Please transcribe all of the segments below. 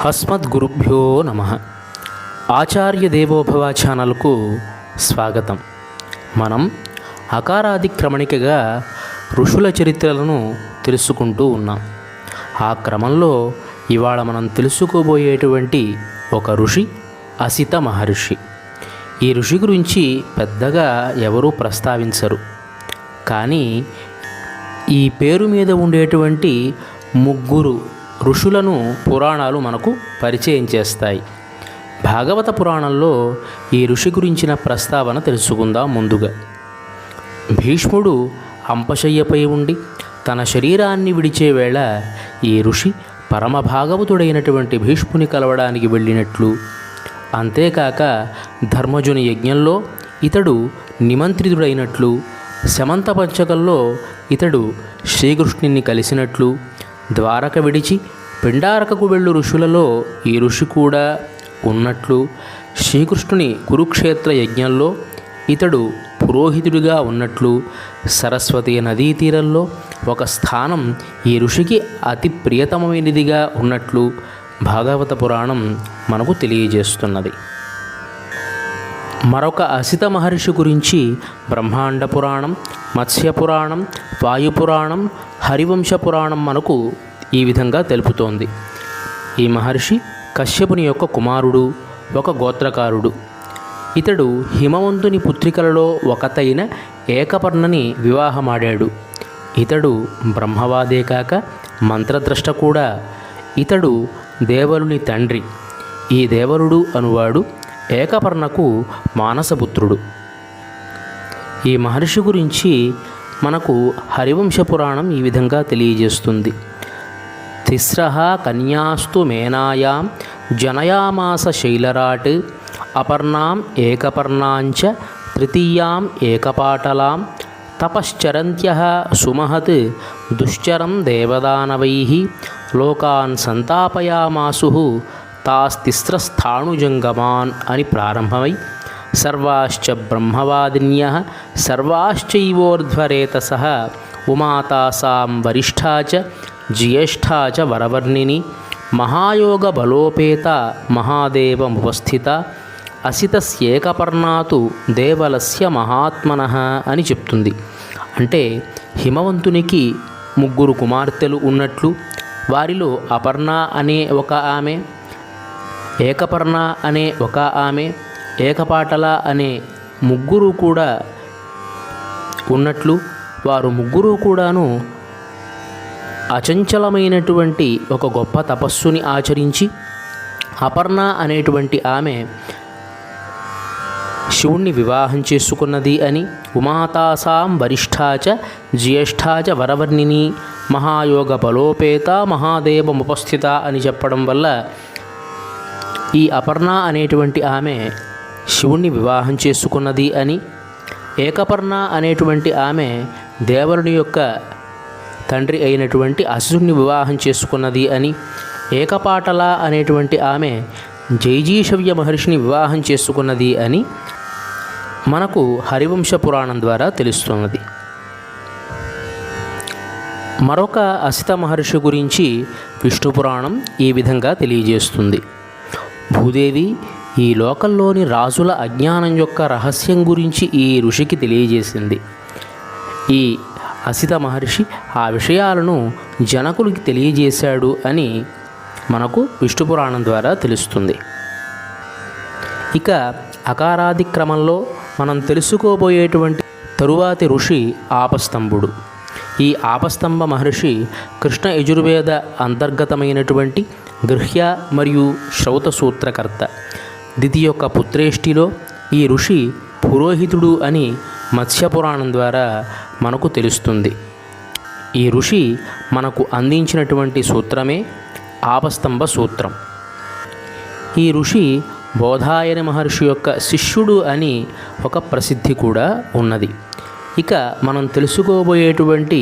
అస్మద్గురుభ్యో నమః. ఆచార్య దేవోభవ ఛానల్కు స్వాగతం. మనం అకారాది క్రమణికగా ఋషుల చరిత్రలను తెలుసుకుంటూ ఉన్నాం. ఆ క్రమంలో ఇవాళ మనం తెలుసుకోబోయేటువంటి ఒక ఋషి అసిత మహర్షి. ఈ ఋషి గురించి పెద్దగా ఎవరూ ప్రస్తావించరు, కానీ ఈ పేరు మీద ఉండేటువంటి ముగ్గురు ఋషులను పురాణాలు మనకు పరిచయం చేస్తాయి. భాగవత పురాణంలో ఈ ఋషి గురించిన ప్రస్తావన తెలుసుకుందాం. ముందుగా భీష్ముడు అంపశయ్యపై ఉండి తన శరీరాన్ని విడిచే వేళ ఈ ఋషి పరమభాగవతుడైనటువంటి భీష్ముని కలవడానికి వెళ్ళినట్లు, అంతేకాక ధర్మజుని యజ్ఞంలో ఇతడు నిమంత్రితుడైనట్లు, శమంత పంచకంలో ఇతడు శ్రీకృష్ణుని కలిసినట్లు, ద్వారక విడిచి పిండారకకు వెళ్ళు ఋషులలో ఈ ఋషి కూడా ఉన్నట్లు, శ్రీకృష్ణుని కురుక్షేత్ర యజ్ఞంలో ఇతడు పురోహితుడిగా ఉన్నట్లు, సరస్వతి నదీ తీరంలో ఒక స్థానం ఈ ఋషికి అతి ప్రియతమైనదిగా ఉన్నట్లు భాగవత పురాణం మనకు తెలియజేస్తున్నది. మరొక అసిత మహర్షి గురించి బ్రహ్మాండ పురాణం, మత్స్య పురాణం, వాయుపురాణం, హరివంశ పురాణం మనకు ఈ విధంగా తెలుపుతోంది. ఈ మహర్షి కశ్యపుని యొక్క కుమారుడు, ఒక గోత్రకారుడు. ఇతడు హిమవంతుని పుత్రికలలో ఒకతైన ఏకపర్ణని వివాహమాడాడు. ఇతడు బ్రహ్మవాదే కాక మంత్రద్రష్ట కూడా. ఇతడు దేవలుని తండ్రి. ఈ దేవలుడు అనువాడు ఏకపర్ణకు మానసపుత్రుడు. ఈ మహర్షి గురించి మనకు హరివంశ పురాణం ఈ విధంగా తెలియజేస్తుంది. తిస్రః కన్యాస్తు మేనాయాం జనయామాస శైలరాట్ అపర్ణాం ఏకపర్ణాంచ తృతీయాం ఏకపాటలాం తపశ్చరంత్యః సుమహత్ దుశ్చరం దేవదానవైః లోకాన్ సంతాపయామాసుః తాస్తిస్రస్థాణుజంగమాన్ అని ప్రారంభమై సర్వాశ్చ బ్రహ్మవాదిన్యః సర్వాశ్చైవోర్ధ్వరేతసః ఉమాతాసాం వరిష్ఠా చ జ్యేష్ఠా చ వరవర్ణిని మహాయోగ బలోపేత మహాదేవముపస్థిత అసితస్యేకపర్ణాతు దేవలస్య మహాత్మనః అని చెప్తుంది. అంటే హిమవంతునికి ముగ్గురు కుమార్తెలు ఉన్నట్లు, వారిలో అపర్ణ అనే ఒక ఆమె, ఏకపర్ణ అనే ఒక ఆమె, ఏకపాటల అనే ముగ్గురు కూడా ఉన్నట్లు, వారు ముగ్గురు కూడాను అచంచలమైనటువంటి ఒక గొప్ప తపస్సుని ఆచరించి అపర్ణ అనేటువంటి ఆమె శివుణ్ణి వివాహం చేసుకున్నది అని, ఉమాతాసాం వరిష్ఠాచ జ్యేష్ఠాచ వరవర్ణిని మహాయోగ బలోపేత మహాదేవముపస్థిత అని చెప్పడం వల్ల ఈ అపర్ణ అనేటువంటి ఆమె శివుణ్ణి వివాహం చేసుకున్నది అని, ఏకపర్ణ అనేటువంటి ఆమె దేవరుని యొక్క తండ్రి అయినటువంటి అసురుని వివాహం చేసుకున్నది అని, ఏకపాటల అనేటువంటి ఆమె జైజీషవ్య మహర్షిని వివాహం చేసుకున్నది అని మనకు హరివంశ పురాణం ద్వారా తెలుస్తున్నది. మరొక అసిత మహర్షి గురించి విష్ణు పురాణం ఈ విధంగా తెలియజేస్తుంది. భూదేవి ఈ లోకంలోని రాజుల అజ్ఞానం యొక్క రహస్యం గురించి ఈ ఋషికి తెలియజేసింది. ఈ అసిత మహర్షి ఆ విషయాలను జనకులకి తెలియజేశాడు అని మనకు విష్ణు పురాణం ద్వారా తెలుస్తుంది. ఇక అకారాది క్రమంలో మనం తెలుసుకోబోయేటువంటి తరువాతి ఋషి ఆపస్తంభుడు. ఈ ఆపస్తంభ మహర్షి కృష్ణ యజుర్వేద అంతర్గతమైనటువంటి గృహ్య మరియు శ్రౌత సూత్రకర్త. దితి యొక్క పుత్రేష్టిలో ఈ ఋషి పురోహితుడు అని మత్స్యపురాణం ద్వారా మనకు తెలుస్తుంది. ఈ ఋషి మనకు అందించినటువంటి సూత్రమే ఆపస్తంభ సూత్రం. ఈ ఋషి బోధాయన మహర్షి యొక్క శిష్యుడు అని ఒక ప్రసిద్ధి కూడా ఉన్నది. ఇక మనం తెలుసుకోబోయేటువంటి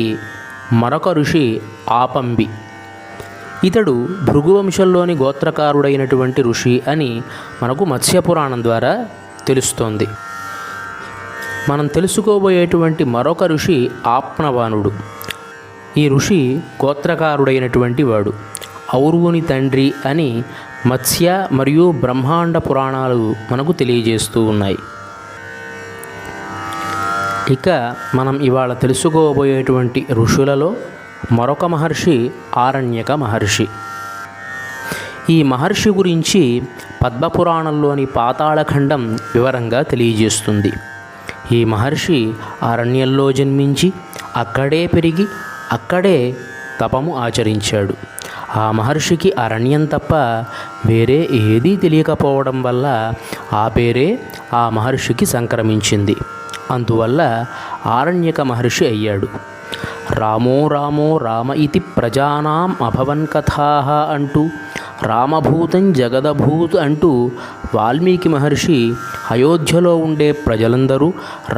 మరొక ఋషి ఆపంబి. ఇతడు భృగువంశంలోని గోత్రకారుడైనటువంటి ఋషి అని మనకు మత్స్యపురాణం ద్వారా తెలుస్తోంది. మనం తెలుసుకోబోయేటువంటి మరొక ఋషి ఆప్నవానుడు. ఈ ఋషి గోత్రకారుడైనటువంటి వాడు. ఔరువుని తండ్రి అని మత్స్య మరియు బ్రహ్మాండ పురాణాలు మనకు తెలియజేస్తూ ఉన్నాయి. ఇక మనం ఇవాళ తెలుసుకోబోయేటువంటి ఋషులలో మరొక మహర్షి ఆరణ్యక మహర్షి. ఈ మహర్షి గురించి పద్మపురాణంలోని పాతాళఖండం వివరంగా తెలియజేస్తుంది. ఈ మహర్షి అరణ్యంలో జన్మించి అక్కడే పెరిగి అక్కడే తపము ఆచరించాడు. ఆ మహర్షికి అరణ్యం తప్ప వేరే ఏదీ తెలియకపోవడం వల్ల ఆ పేరే ఆ మహర్షికి సంక్రమించింది. అందువల్ల ఆరణ్యక మహర్షి అయ్యాడు. రామో రామో రామ ఇతి ప్రజానాం అభవన్ కథాః అంటూ, రామభూతం జగదభూత్ అంటూ వాల్మీకి మహర్షి అయోధ్యలో ఉండే ప్రజలందరూ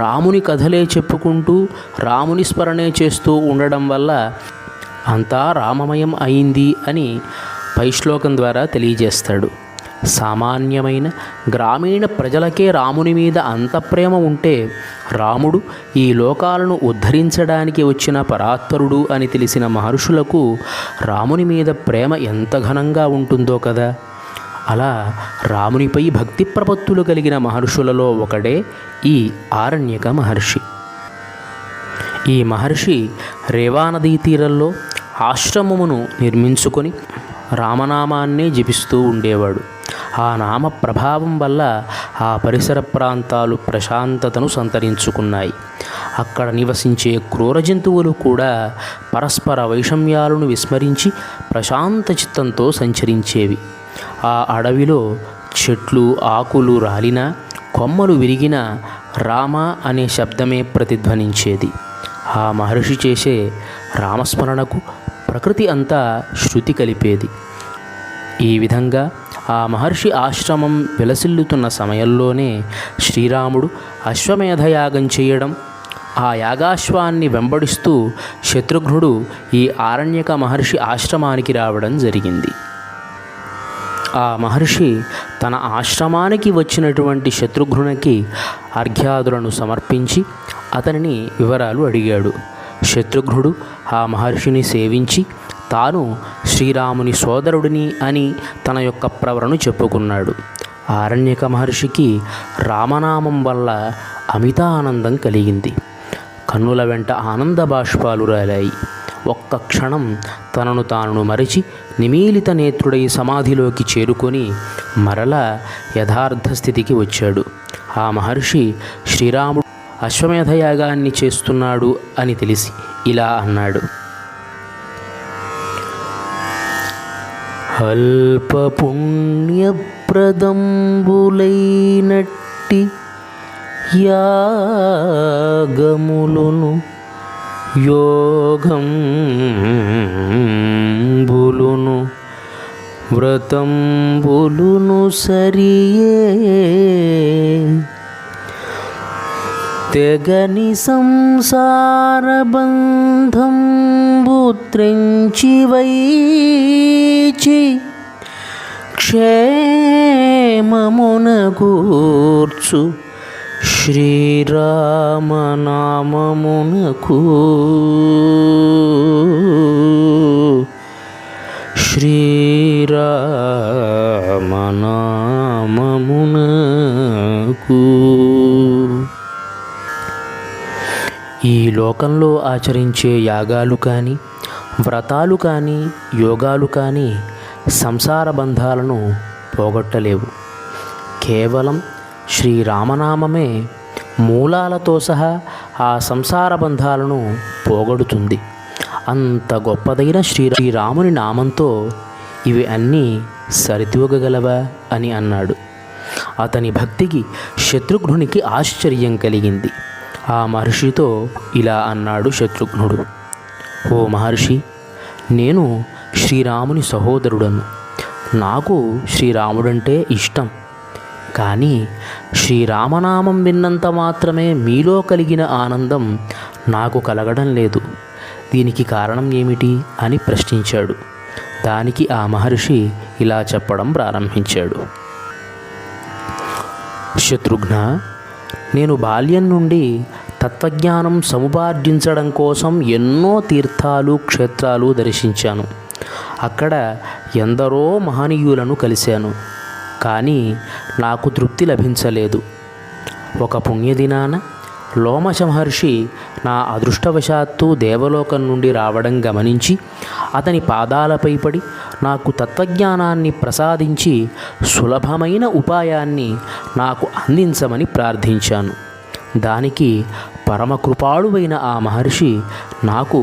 రాముని కథలే చెప్పుకుంటూ రాముని స్మరణే చేస్తూ ఉండడం వల్ల అంతా రామమయం అయింది అని పై శ్లోకం ద్వారా తెలియజేస్తాడు. సామాన్యమైన గ్రామీణ ప్రజలకే రాముని మీద అంత ప్రేమ ఉంటే రాముడు ఈ లోకాలను ఉద్ధరించడానికి వచ్చిన పరాత్పరుడు అని తెలిసిన మహర్షులకు రాముని మీద ప్రేమ ఎంత ఘనంగా ఉంటుందో కదా. అలా రామునిపై భక్తి ప్రపత్తులు కలిగిన మహర్షులలో ఒకడే ఈ ఆరణ్యక మహర్షి. ఈ మహర్షి రేవానదీ తీరంలో ఆశ్రమమును నిర్మించుకొని రామనామాన్నే జపిస్తూ ఉండేవాడు. ఆ నామ ప్రభావం వల్ల ఆ పరిసర ప్రాంతాలు ప్రశాంతతను సంతరించుకున్నాయి. అక్కడ నివసించే క్రూర జంతువులు కూడా పరస్పర వైషమ్యాలను విస్మరించి ప్రశాంత చిత్తంతో సంచరించేవి. ఆ అడవిలో చెట్లు ఆకులు రాలినా, కొమ్మలు విరిగినా రామ అనే శబ్దమే ప్రతిధ్వనించేది. ఆ మహర్షి చేసే రామస్మరణకు ప్రకృతి అంతా శృతి కలిపేది. ఈ విధంగా ఆ మహర్షి ఆశ్రమం విలసిల్లుతున్న సమయంలోనే శ్రీరాముడు అశ్వమేధయాగం చేయడం, ఆ యాగాశ్వాన్ని వెంబడిస్తూ శత్రుఘ్నుడు ఈ ఆరణ్యక మహర్షి ఆశ్రమానికి రావడం జరిగింది. ఆ మహర్షి తన ఆశ్రమానికి వచ్చినటువంటి శత్రుఘ్నునికి అర్ఘ్యాదులను సమర్పించి అతనిని వివరాలు అడిగాడు. శత్రుఘ్నుడు ఆ మహర్షిని సేవించి తాను శ్రీరాముని సోదరుడిని అని తన యొక్క ప్రవరను చెప్పుకున్నాడు. ఆరణ్యక మహర్షికి రామనామం వల్ల అమిత ఆనందం కలిగింది. కన్నుల వెంట ఆనంద బాష్పాలు రాలాయి. ఒక్క క్షణం తనను తాను మరిచి నిమీలిత నేత్రుడై సమాధిలోకి చేరుకొని మరలా యథార్థ స్థితికి వచ్చాడు. ఆ మహర్షి శ్రీరాముడు అశ్వమేధయాగాన్ని చేస్తున్నాడు అని తెలిసి ఇలా అన్నాడు: అల్పపుణ్యప్రదంబులైనట్టి యాగములును యోగంబులును వ్రతంబులును సరియే తెగని సంసారబంధంబు త్రెంచి వైచి క్షేమమున కూర్చు శ్రీరామనామమునకు శ్రీరామనామమునకు. ఈ లోకంలో ఆచరించే యాగాలు కానీ, వ్రతాలు కానీ, యోగాలు కానీ సంసార బంధాలను పోగొట్టలేవు. కేవలం శ్రీరామనామమే మూలాలతో సహా ఆ సంసార బంధాలను పోగొడుతుంది. అంత గొప్పదైన శ్రీరాముని నామంతో ఇవి అన్నీ సరితూగగలవా అని అన్నాడు. అతని భక్తికి శత్రుఘ్నునికి ఆశ్చర్యం కలిగింది. ఆ మహర్షితో ఇలా అన్నాడు శత్రుఘ్నుడు: ఓ మహర్షి, నేను శ్రీరాముని సహోదరుడను. నాకు శ్రీరాముడంటే ఇష్టం. కానీ శ్రీరామనామం విన్నంత మాత్రమే మీలో కలిగిన ఆనందం నాకు కలగడం లేదు. దీనికి కారణం ఏమిటి అని ప్రశ్నించాడు. దానికి ఆ మహర్షి ఇలా చెప్పడం ప్రారంభించాడు: శత్రుఘ్న, నేను బాల్యం నుండి తత్వజ్ఞానం సముపార్జించడం కోసం ఎన్నో తీర్థాలు క్షేత్రాలు దర్శించాను. అక్కడ ఎందరో మహనీయులను కలిశాను, కానీ నాకు తృప్తి లభించలేదు. ఒక పుణ్యదినాన లోమశ మహర్షి నా అదృష్టవశాత్తు దేవలోకం నుండి రావడం గమనించి అతని పాదాలపై పడి నాకు తత్వజ్ఞానాన్ని ప్రసాదించి సులభమైన ఉపాయాన్ని నాకు అందించమని ప్రార్థించాను. దానికి పరమకృపాళువైన ఆ మహర్షి నాకు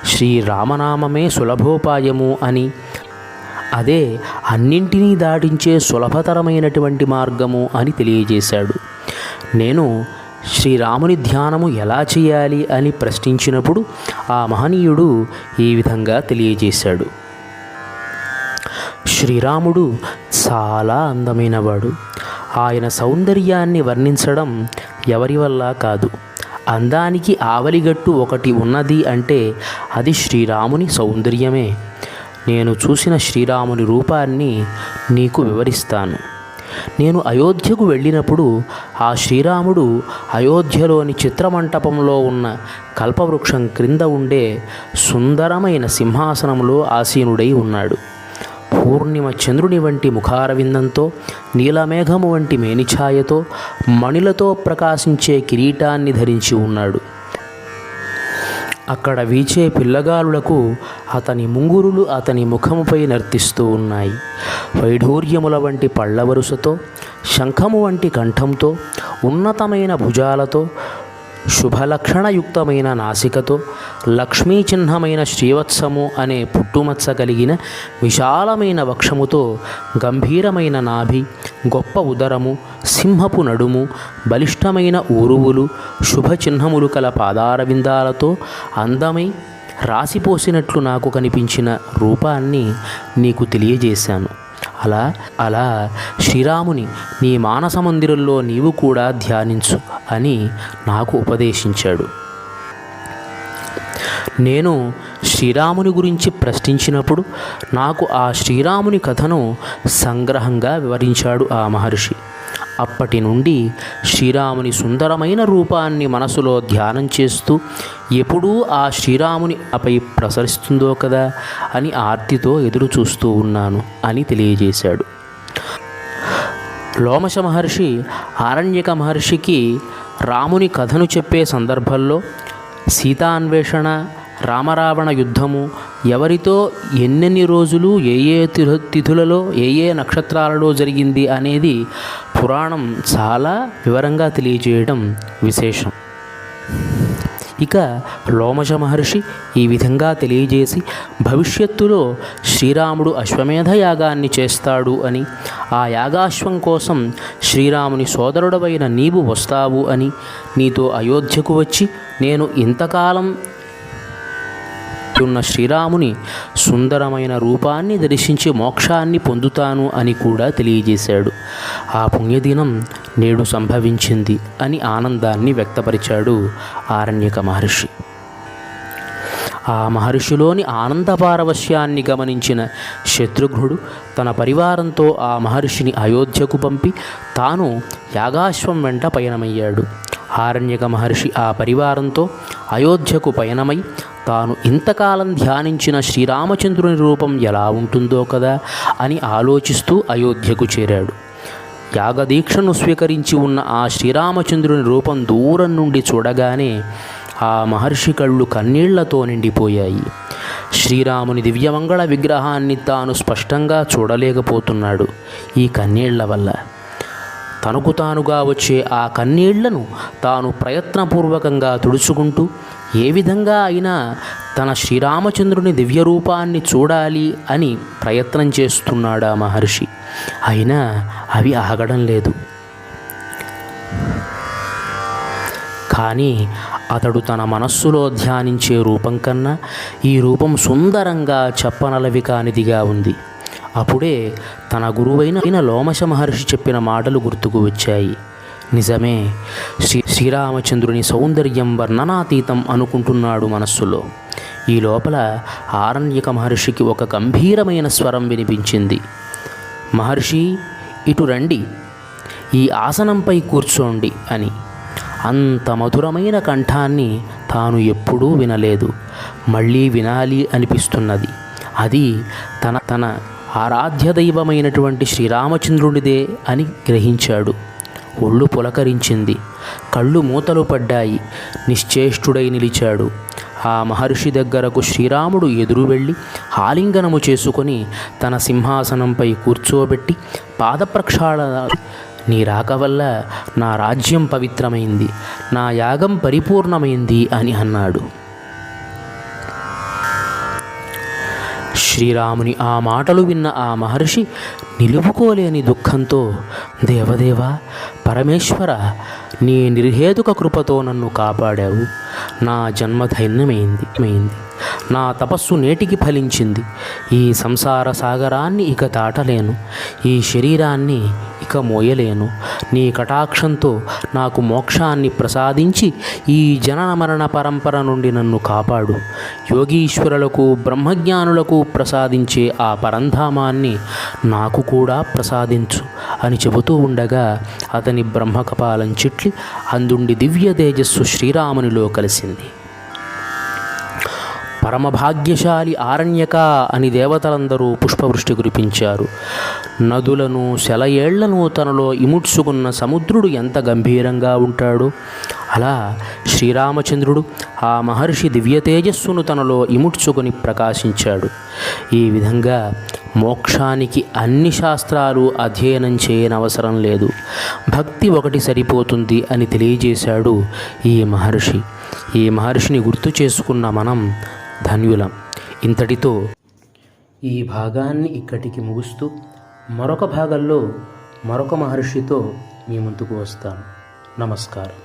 శ్రీరామనామమే సులభోపాయము అని, అదే అన్నింటినీ దాటించే సులభతరమైనటువంటి మార్గము అని తెలియజేశాడు. నేను శ్రీరాముని ధ్యానము ఎలా చేయాలి అని ప్రశ్నించినప్పుడు ఆ మహనీయుడు ఈ విధంగా తెలియజేశాడు. శ్రీరాముడు చాలా అందమైనవాడు. ఆయన సౌందర్యాన్ని వర్ణించడం ఎవరి వల్ల కాదు. అందానికి ఆవలిగట్టు ఒకటి ఉన్నది అంటే అది శ్రీరాముని సౌందర్యమే. నేను చూసిన శ్రీరాముని రూపాన్ని నీకు వివరిస్తాను. నేను అయోధ్యకు వెళ్ళినప్పుడు ఆ శ్రీరాముడు అయోధ్యలోని చిత్రమంటపంలో ఉన్న కల్పవృక్షం క్రింద ఉండే సుందరమైన సింహాసనంలో ఆసీనుడై ఉన్నాడు. పూర్ణిమ చంద్రుని వంటి ముఖారవిందంతో, నీలమేఘము వంటి మేనిఛాయతో, మణులతో ప్రకాశించే కిరీటాన్ని ధరించి ఉన్నాడు. అక్కడ వీచే పిల్లగాలులకు అతని ముంగురులు అతని ముఖముపై నర్తిస్తూ ఉన్నాయి. వైఢూర్యముల వంటి పళ్ళ వరుసతో, శంఖము వంటి కంఠంతో, ఉన్నతమైన భుజాలతో, శుభలక్షణయుక్తమైన నాసికతో, లక్ష్మీ చిహ్నమైన శ్రీవత్సము అనే పుట్టుమచ్చ కలిగిన విశాలమైన వక్షముతో, గంభీరమైన నాభి, గొప్ప ఉదరము, సింహపు నడుము, బలిష్టమైన ఊరువులు, శుభచిహ్నములు కల పాదారవిందాలతో అందమై రాసిపోసినట్లు నాకు కనిపించిన రూపాన్ని నీకు తెలియజేశాను. అలా శ్రీరాముని నీ మానస మందిరంలో నీవు కూడా ధ్యానించు అని నాకు ఉపదేశించాడు. నేను శ్రీరాముని గురించి ప్రశ్నించినప్పుడు నాకు ఆ శ్రీరాముని కథను సంగ్రహంగా వివరించాడు ఆ మహర్షి. అప్పటి నుండి శ్రీరాముని సుందరమైన రూపాన్ని మనసులో ధ్యానం చేస్తూ ఎప్పుడూ ఆ శ్రీరాముని అపై ప్రసరిస్తుందో కదా అని ఆర్తితో ఎదురు చూస్తూ ఉన్నాను అని తెలియజేశాడు. లోమశ మహర్షి ఆరణ్యక మహర్షికి రాముని కథను చెప్పే సందర్భంలో సీతాన్వేషణ, రామరావణ యుద్ధము, ఎవరితో ఎన్నెన్ని రోజులు ఏ ఏ తిథులలో ఏ ఏ నక్షత్రాలలో జరిగింది అనేది పురాణం చాలా వివరంగా తెలియజేయడం విశేషం. ఇక లోమశ మహర్షి ఈ విధంగా తెలియజేసి భవిష్యత్తులో శ్రీరాముడు అశ్వమేధ యాగాన్ని చేస్తాడు అని, ఆ యాగాశ్వం కోసం శ్రీరాముని సోదరుడవైన నీవు వస్తావు అని, నీతో అయోధ్యకు వచ్చి నేను ఇంతకాలం ఉన్న శ్రీరాముని సుందరమైన రూపాన్ని దర్శించి మోక్షాన్ని పొందుతాను అని కూడా తెలియజేశాడు. ఆ పుణ్యదినం నేడు సంభవించింది అని ఆనందాన్ని వ్యక్తపరిచాడు ఆరణ్యక మహర్షి. ఆ మహర్షిలోని ఆనందపారవశ్యాన్ని గమనించిన శత్రుఘ్నుడు తన పరివారంతో ఆ మహర్షిని అయోధ్యకు పంపి తాను యాగాశ్వం వెంట పయనమయ్యాడు. ఆరణ్యక మహర్షి ఆ పరివారంతో అయోధ్యకు పయనమై తాను ఇంతకాలం ధ్యానించిన శ్రీరామచంద్రుని రూపం ఎలా ఉంటుందో కదా అని ఆలోచిస్తూ అయోధ్యకు చేరాడు. యాగదీక్షను స్వీకరించి ఉన్న ఆ శ్రీరామచంద్రుని రూపం దూరం నుండి చూడగానే ఆ మహర్షి కళ్ళు కన్నీళ్లతో నిండిపోయాయి. శ్రీరాముని దివ్యమంగళ విగ్రహాన్ని తాను స్పష్టంగా చూడలేకపోతున్నాడు ఈ కన్నీళ్ల వల్ల. తనకు తానుగా వచ్చే ఆ కన్నీళ్లను తాను ప్రయత్నపూర్వకంగా తుడుచుకుంటూ ఏ విధంగా అయినా తన శ్రీరామచంద్రుని దివ్యరూపాన్ని చూడాలి అని ప్రయత్నం చేస్తున్నాడు ఆ మహర్షి. అయినా అవి ఆగడం లేదు. కానీ అతడు తన మనస్సులో ధ్యానించే రూపం కన్నా ఈ రూపం సుందరంగా చెప్పనలవి కానిదిగా ఉంది. అప్పుడే తన గురువైన లోమశ మహర్షి చెప్పిన మాటలు గుర్తుకు వచ్చాయి. నిజమే, శ్రీరామచంద్రుని సౌందర్యం వర్ణనాతీతం అనుకుంటున్నాడు మనస్సులో. ఈ లోపల ఆరణ్యక మహర్షికి ఒక గంభీరమైన స్వరం వినిపించింది. మహర్షి, ఇటు రండి, ఈ ఆసనంపై కూర్చోండి అని. అంత మధురమైన కంఠాన్ని తాను ఎప్పుడూ వినలేదు. మళ్ళీ వినాలి అనిపిస్తున్నది. అది తన తన ఆరాధ్య దైవమైనటువంటి శ్రీరామచంద్రుడిదే అని గ్రహించాడు. ఒళ్ళు పులకరించింది, కళ్ళు మూతలు పడ్డాయి. నిశ్చేష్టుడై నిలిచాడు. ఆ మహర్షి దగ్గరకు శ్రీరాముడు ఎదురు వెళ్ళి ఆలింగనము చేసుకొని తన సింహాసనంపై కూర్చోబెట్టి పాదప్రక్షాళన, నీ రాక వల్ల నా రాజ్యం పవిత్రమైంది, నా యాగం పరిపూర్ణమైంది అని అన్నాడు. శ్రీరాముని ఆ మాటలు విన్న ఆ మహర్షి నిలుపుకోలేని దుఃఖంతో, దేవదేవా, పరమేశ్వర, నీ నిర్హేతుక కృపతో నన్ను కాపాడావు. నా జన్మ ధన్యమైంది, నా తపస్సు నేటికి ఫలించింది. ఈ సంసార సాగరాన్ని ఇక దాటలేను, ఈ శరీరాన్ని ఇక మోయలేను. నీ కటాక్షంతో నాకు మోక్షాన్ని ప్రసాదించి ఈ జనన మరణ పరంపర నుండి నన్ను కాపాడు. యోగీశ్వరులకు బ్రహ్మజ్ఞానులకు ప్రసాదించే ఆ పరంధామాన్ని నాకు కూడా ప్రసాదించు అని చెబుతూ ఉండగా అతని బ్రహ్మకపాలం చిట్లి అందుండి దివ్య తేజస్సు శ్రీరామునిలో కలిసింది. పరమభాగ్యశాలి ఆరణ్యక అని దేవతలందరూ పుష్పవృష్టి కురిపించారు. నదులను సెలయేళ్లను తనలో ఇముడ్చుకున్న సముద్రుడు ఎంత గంభీరంగా ఉంటాడో అలా శ్రీరామచంద్రుడు ఆ మహర్షి దివ్య తేజస్సును తనలో ఇముడ్చుకొని ప్రకాశించాడు. ఈ విధంగా మోక్షానికి అన్ని శాస్త్రాలు అధ్యయనం చేయనవసరం లేదు, భక్తి ఒకటి సరిపోతుంది అని తెలియజేశాడు ఈ మహర్షి. ఈ మహర్షిని గుర్తు చేసుకున్న మనం ధన్యులం. ఇంతటితో ఈ భాగాన్ని ఇక్కడికి ముగుస్తూ మరొక భాగంలో మరొక మహర్షితో మీ ముందుకు వస్తాను. నమస్కారం.